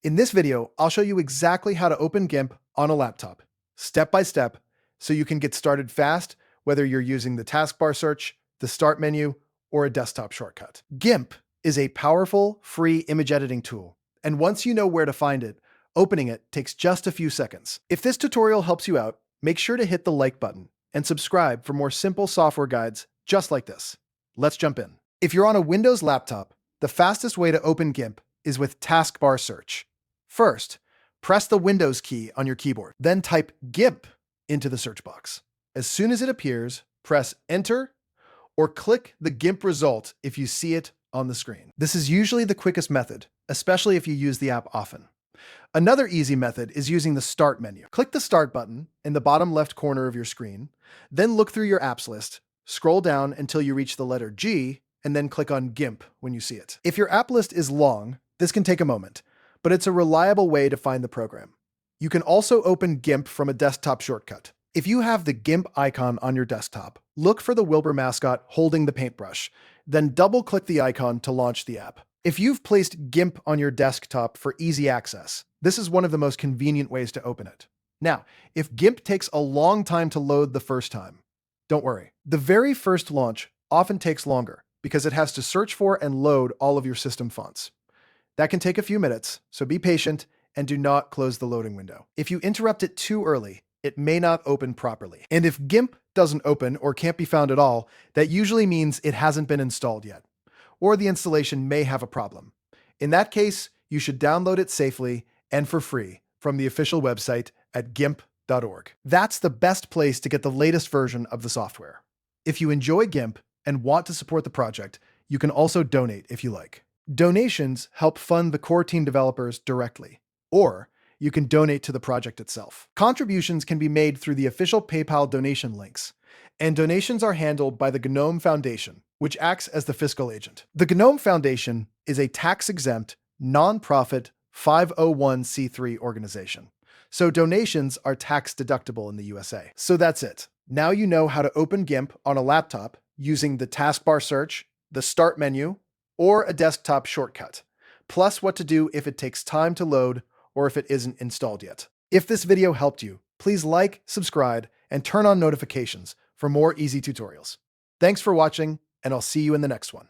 In this video, I'll show you exactly how to open GIMP on a laptop, step by step, so you can get started fast, whether you're using the taskbar search, the start menu, or a desktop shortcut. GIMP is a powerful, free image editing tool, and once you know where to find it, opening it takes just a few seconds. If this tutorial helps you out, make sure to hit the like button and subscribe for more simple software guides just like this. Let's jump in. If you're on a Windows laptop, the fastest way to open GIMP is with taskbar search. First, press the Windows key on your keyboard, then type GIMP into the search box. As soon as it appears, press Enter or click the GIMP result if you see it on the screen. This is usually the quickest method, especially if you use the app often. Another easy method is using the Start menu. Click the Start button in the bottom left corner of your screen, then look through your apps list, scroll down until you reach the letter G, and then click on GIMP when you see it. If your app list is long, this can take a moment, but it's a reliable way to find the program. You can also open GIMP from a desktop shortcut. If you have the GIMP icon on your desktop, look for the Wilbur mascot holding the paintbrush, then double-click the icon to launch the app. If you've placed GIMP on your desktop for easy access, this is one of the most convenient ways to open it. Now, if GIMP takes a long time to load the first time, don't worry. The very first launch often takes longer because it has to search for and load all of your system fonts. That can take a few minutes, so be patient and do not close the loading window. If you interrupt it too early, it may not open properly. And if GIMP doesn't open or can't be found at all, that usually means it hasn't been installed yet, or the installation may have a problem. In that case, you should download it safely and for free from the official website at gimp.org. That's the best place to get the latest version of the software. If you enjoy GIMP and want to support the project, you can also donate if you like. Donations help fund the core team developers directly, or you can donate to the project itself. Contributions can be made through the official PayPal donation links, and donations are handled by the GNOME Foundation, which acts as the fiscal agent. The GNOME Foundation is a tax-exempt, non-profit 501c3 organization, so donations are tax-deductible in the USA. So that's it. Now you know how to open GIMP on a laptop using the taskbar search, the start menu, or a desktop shortcut, plus what to do if it takes time to load or if it isn't installed yet. If this video helped you, please like, subscribe, and turn on notifications for more easy tutorials. Thanks for watching, and I'll see you in the next one.